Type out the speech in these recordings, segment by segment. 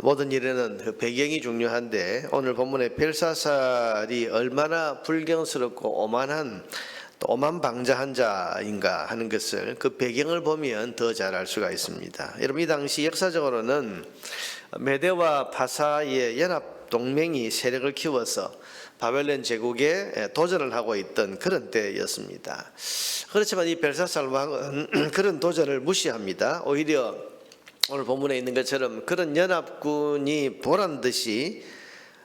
모든 일에는 그 배경이 중요한데 오늘 본문의 벨사살이 얼마나 불경스럽고 오만한 또 오만방자한 자인가 하는 것을 그 배경을 보면 더 잘 알 수가 있습니다. 여러분, 이 당시 역사적으로는 메대와 바사의 연합 동맹이 세력을 키워서 바벨론 제국에 도전을 하고 있던 그런 때였습니다. 그렇지만 이 벨사살 왕은 그런 도전을 무시합니다. 오히려 오늘 본문에 있는 것처럼 그런 연합군이 보란듯이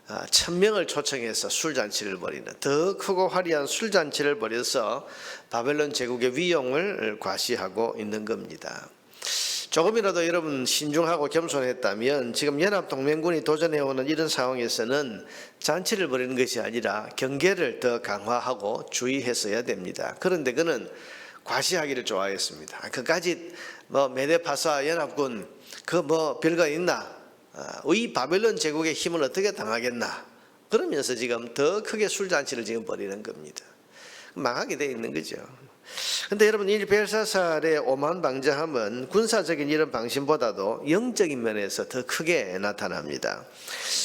1000명을 초청해서 술잔치를 벌이는, 더 크고 화려한 술잔치를 벌여서 바벨론 제국의 위용을 과시하고 있는 겁니다. 조금이라도 여러분 신중하고 겸손했다면 지금 연합동맹군이 도전해오는 이런 상황에서는 잔치를 벌이는 것이 아니라 경계를 더 강화하고 주의했어야 됩니다. 그런데 그는 과시하기를 좋아했습니다. 그까지 메데파사 연합군 그 별거 있나? 이 바벨론 제국의 힘을 어떻게 당하겠나? 그러면서 지금 더 크게 술잔치를 지금 벌이는 겁니다. 망하게 돼 있는 거죠. 근데 여러분, 이 벨사살의 오만방자함은 군사적인 이런 방심보다도 영적인 면에서 더 크게 나타납니다.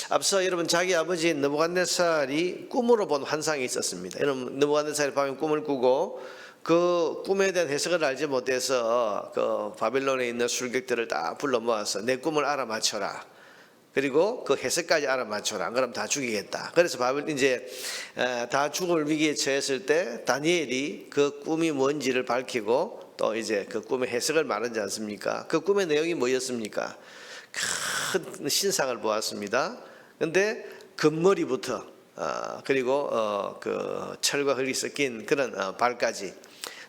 앞서 여러분, 자기 아버지 느부갓네살이 꿈으로 본 환상이 있었습니다. 여러분, 느부갓네살이 밤에 꿈을 꾸고 그 꿈에 대한 해석을 알지 못해서 그 바벨론에 있는 술객들을 다 불러 모아서 내 꿈을 알아맞혀라. 그리고 그 해석까지 알아맞혀라. 그럼 다 죽이겠다. 그래서 이제 다 죽을 위기에 처했을 때 다니엘이 그 꿈이 뭔지를 밝히고 또 이제 그 꿈의 해석을 말하지 않습니까? 그 꿈의 내용이 뭐였습니까? 큰 신상을 보았습니다. 근데 금머리부터 그리고 그 철과 흙이 섞인 그런 발까지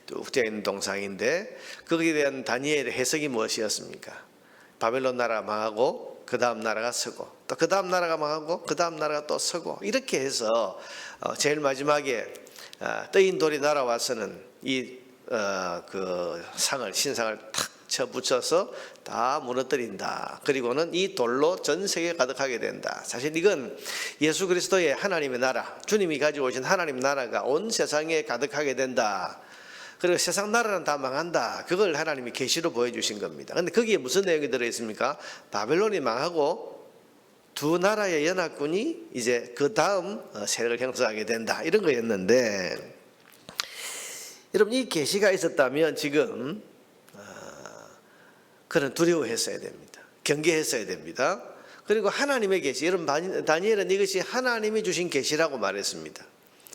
쭉 되어 있는 동상인데, 거기에 대한 다니엘의 해석이 무엇이었습니까? 바벨론 나라가 망하고 그 다음 나라가 서고 또 그 다음 나라가 망하고 그 다음 나라가 또 서고, 이렇게 해서 제일 마지막에 떠인 돌이 날아와서는 이 그 신상을 탁 쳐붙여서 다 무너뜨린다. 그리고는 이 돌로 전 세계에 가득하게 된다. 사실 이건 예수 그리스도의 하나님의 나라, 주님이 가지고 오신 하나님 나라가 온 세상에 가득하게 된다. 그리고 세상 나라는 다 망한다. 그걸 하나님이 계시로 보여주신 겁니다. 근데 거기에 무슨 내용이 들어있습니까? 바벨론이 망하고 두 나라의 연합군이 이제 그 다음 세력을 형성하게 된다, 이런 거였는데, 여러분, 이 계시가 있었다면 지금 그런 두려워했어야 됩니다. 경계했어야 됩니다. 그리고 하나님의 계시, 여러분, 다니엘은 이것이 하나님이 주신 계시라고 말했습니다.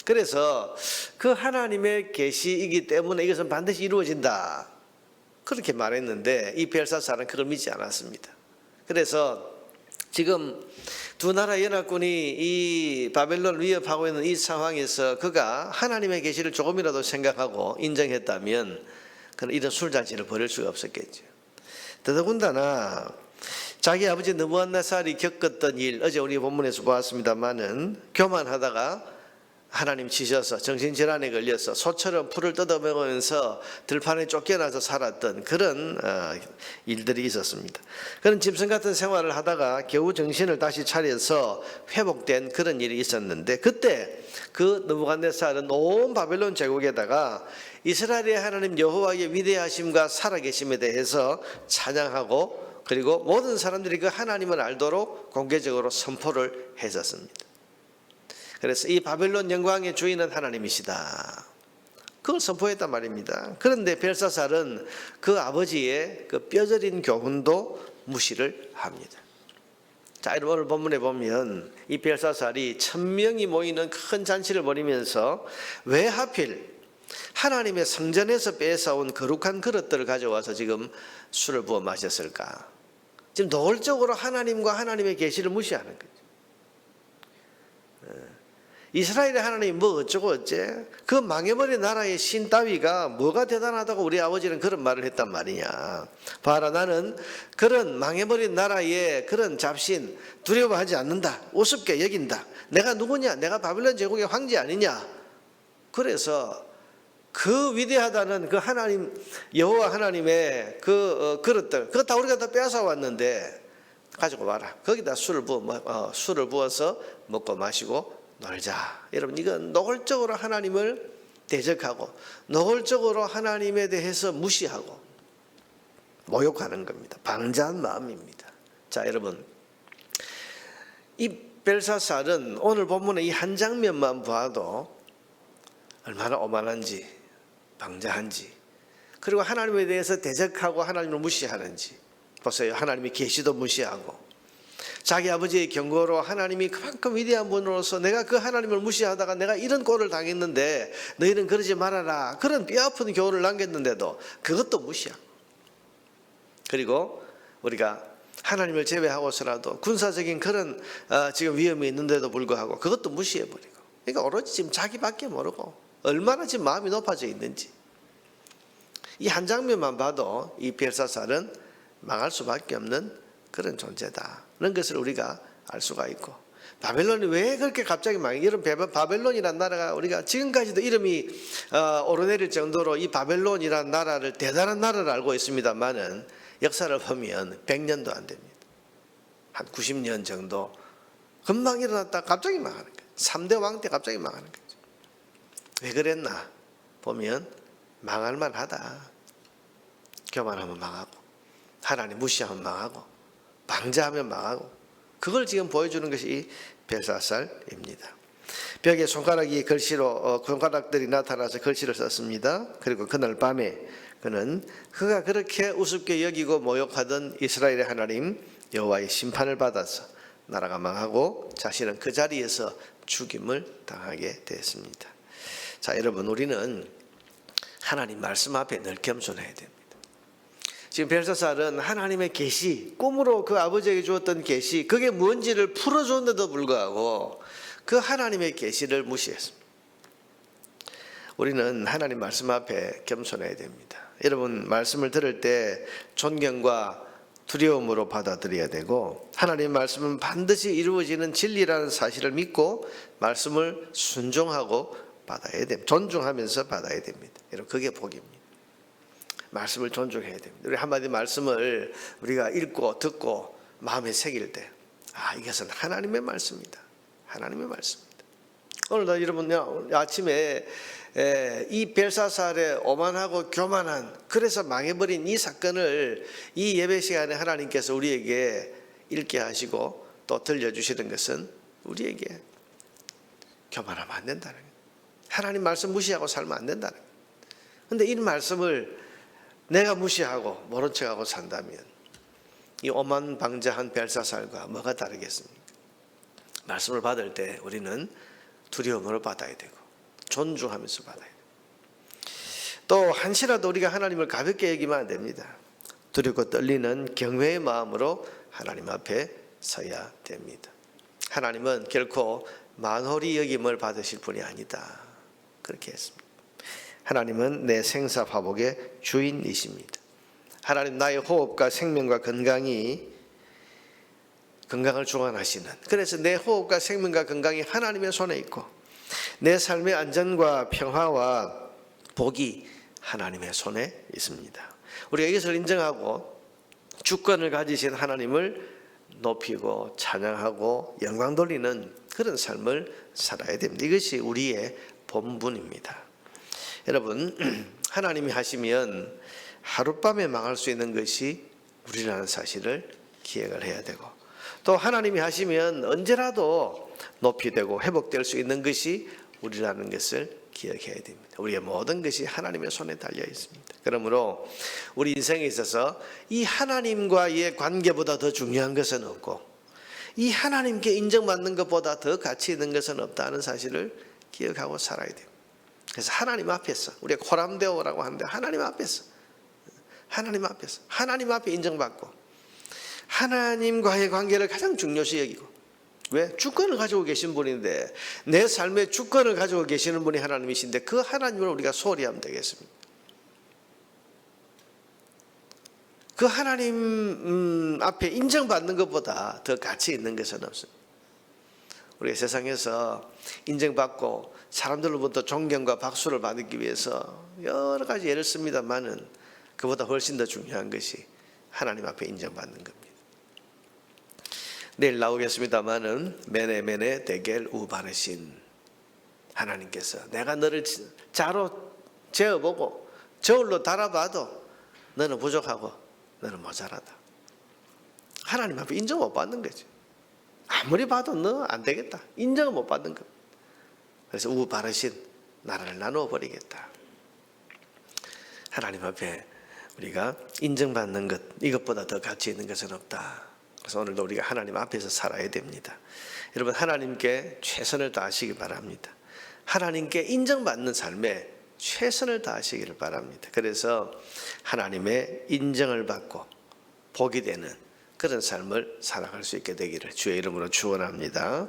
그래서 그 하나님의 계시이기 때문에 이것은 반드시 이루어진다, 그렇게 말했는데 이 벨사살은 그걸 믿지 않았습니다. 그래서 지금 두 나라 연합군이 이 바벨론을 위협하고 있는 이 상황에서 그가 하나님의 계시를 조금이라도 생각하고 인정했다면 그는 이런 술잔치를 벌일 수가 없었겠죠. 더더군다나 자기 아버지 느부갓네살이 겪었던 일, 어제 우리 본문에서 보았습니다마는 교만하다가 하나님 치셔서 정신질환에 걸려서 소처럼 풀을 뜯어먹으면서 들판에 쫓겨나서 살았던 그런 일들이 있었습니다. 그런 짐승 같은 생활을 하다가 겨우 정신을 다시 차려서 회복된 그런 일이 있었는데, 그때 그 느부갓네살은 온 바벨론 제국에다가 이스라엘의 하나님 여호와의 위대하심과 살아계심에 대해서 찬양하고, 그리고 모든 사람들이 그 하나님을 알도록 공개적으로 선포를 했었습니다. 그래서 이 바벨론 영광의 주인은 하나님이시다, 그걸 선포했단 말입니다. 그런데 벨사살은 그 아버지의 그 뼈저린 교훈도 무시를 합니다. 자, 여러분, 오늘 본문에 보면 이 벨사살이 1000명이 모이는 큰 잔치를 벌이면서 왜 하필 하나님의 성전에서 뺏어온 거룩한 그릇들을 가져와서 지금 술을 부어 마셨을까? 지금 노골적으로 하나님과 하나님의 계시를 무시하는 거죠. 이스라엘의 하나님이 뭐 어쩌고 어째, 그 망해버린 나라의 신 따위가 뭐가 대단하다고 우리 아버지는 그런 말을 했단 말이냐. 봐라, 나는 그런 망해버린 나라의 그런 잡신 두려워하지 않는다, 우습게 여긴다. 내가 누구냐? 내가 바벨론 제국의 황제 아니냐? 그래서 그 위대하다는 그 하나님 여호와 하나님의 그 그릇들, 그거 다 우리가 다 빼앗아 왔는데 가지고 와라. 거기다 술을 부어서 먹고 마시고 놀자. 여러분, 이건 노골적으로 하나님을 대적하고 노골적으로 하나님에 대해서 무시하고 모욕하는 겁니다. 방자한 마음입니다. 자, 여러분, 이 벨사살은 오늘 본문의 이 한 장면만 봐도 얼마나 오만한지, 방자한지, 그리고 하나님에 대해서 대적하고 하나님을 무시하는지 보세요. 하나님의 계시도 무시하고 자기 아버지의 경고로 하나님이 그만큼 위대한 분으로서 내가 그 하나님을 무시하다가 내가 이런 꼴을 당했는데 너희는 그러지 말아라, 그런 뼈아픈 교훈을 남겼는데도 그것도 무시하고, 그리고 우리가 하나님을 제외하고서라도 군사적인 그런 지금 위험이 있는데도 불구하고 그것도 무시해버리고, 그러니까 오로지 지금 자기밖에 모르고 얼마나 지금 마음이 높아져 있는지, 이 한 장면만 봐도 이 벨사살은 망할 수밖에 없는 그런 존재다는 것을 우리가 알 수가 있고, 바벨론이 왜 그렇게 갑자기 이런 바벨론이라는 나라가 우리가 지금까지도 이름이 오르내릴 정도로 이 바벨론이라는 나라를 대단한 나라를 알고 있습니다만은 역사를 보면 100년도 안 됩니다. 한 90년 정도 금방 일어났다 갑자기 망하는 거예요. 3대 왕 때 갑자기 망하는 거죠. 왜 그랬나 보면 망할 만하다. 교만하면 망하고, 하나님 무시하면 망하고, 방자하면 망하고, 그걸 지금 보여주는 것이 이 벨사살입니다. 벽에 손가락이 글씨로 손가락들이 나타나서 글씨를 썼습니다. 그리고 그날 밤에 그가 그렇게 우습게 여기고 모욕하던 이스라엘의 하나님 여호와의 심판을 받아서 나라가 망하고 자신은 그 자리에서 죽임을 당하게 됐습니다. 자, 여러분, 우리는 하나님 말씀 앞에 늘 겸손해야 됩니다. 지금 벨사살은 하나님의 계시, 꿈으로 그 아버지에게 주었던 계시, 그게 뭔지를 풀어줬는데도 불구하고 그 하나님의 계시를 무시했습니다. 우리는 하나님 말씀 앞에 겸손해야 됩니다. 여러분, 말씀을 들을 때 존경과 두려움으로 받아들여야 되고, 하나님 말씀은 반드시 이루어지는 진리라는 사실을 믿고 말씀을 순종하고 받아야 됩니다. 존중하면서 받아야 됩니다. 여러분, 그게 복입니다. 말씀을 존중해야 됩니다. 우리 한마디 말씀을 우리가 읽고 듣고 마음에 새길 때, 이것은 하나님의 말씀이다. 하나님의 말씀입니다. 오늘도 여러분, 아침에 이 벨사살의 오만하고 교만한, 그래서 망해버린 이 사건을 이 예배 시간에 하나님께서 우리에게 읽게 하시고 또 들려주시는 것은 우리에게 교만하면 안 된다는 거예요. 하나님 말씀 무시하고 살면 안 된다는 거예요. 그런데 이 말씀을 내가 무시하고 모른 척하고 산다면 이 오만방자한 벨사살과 뭐가 다르겠습니까? 말씀을 받을 때 우리는 두려움으로 받아야 되고 존중하면서 받아야 돼요. 또 한시라도 우리가 하나님을 가볍게 여기면 안 됩니다. 두렵고 떨리는 경외의 마음으로 하나님 앞에 서야 됩니다. 하나님은 결코 만홀히 여김을 받으실 분이 아니다, 그렇게 했습니다. 하나님은 내 생사화복의 주인이십니다. 하나님, 나의 호흡과 생명과 건강을 주관하시는, 그래서 내 호흡과 생명과 건강이 하나님의 손에 있고 내 삶의 안전과 평화와 복이 하나님의 손에 있습니다. 우리가 이것을 인정하고 주권을 가지신 하나님을 높이고 찬양하고 영광 돌리는 그런 삶을 살아야 됩니다. 이것이 우리의 본분입니다. 여러분, 하나님이 하시면 하룻밤에 망할 수 있는 것이 우리라는 사실을 기억을 해야 되고, 또 하나님이 하시면 언제라도 높이되고 회복될 수 있는 것이 우리라는 것을 기억해야 됩니다. 우리의 모든 것이 하나님의 손에 달려 있습니다. 그러므로 우리 인생에 있어서 이 하나님과의 관계보다 더 중요한 것은 없고, 이 하나님께 인정받는 것보다 더 가치 있는 것은 없다는 사실을 기억하고 살아야 됩니다. 그래서 하나님 앞에서, 우리가 코람데오라고 하는데 하나님 앞에 인정받고 하나님과의 관계를 가장 중요시 여기고, 왜? 주권을 가지고 계신 분인데, 내 삶의 주권을 가지고 계시는 분이 하나님이신데 그 하나님을 우리가 소홀히 하면 되겠습니다. 그 하나님 앞에 인정받는 것보다 더 가치 있는 것은 없습니다. 우리가 세상에서 인정받고 사람들로부터 존경과 박수를 받기 위해서 여러 가지 예를 씁니다만은 그보다 훨씬 더 중요한 것이 하나님 앞에 인정받는 겁니다. 내일 나오겠습니다마는 메네 데겔 우바르신, 하나님께서 내가 너를 자로 재어보고 저울로 달아봐도 너는 부족하고 너는 모자라다. 하나님 앞에 인정 못 받는 거죠. 아무리 봐도 너 안 되겠다. 인정을 못 받는 것. 그래서 우바르신 나라를 나누어 버리겠다. 하나님 앞에 우리가 인정받는 것, 이것보다 더 가치 있는 것은 없다. 그래서 오늘도 우리가 하나님 앞에서 살아야 됩니다. 여러분, 하나님께 최선을 다하시기 바랍니다. 하나님께 인정받는 삶에 최선을 다하시기를 바랍니다. 그래서 하나님의 인정을 받고 복이 되는 그런 삶을 살아갈 수 있게 되기를 주의 이름으로 축원합니다.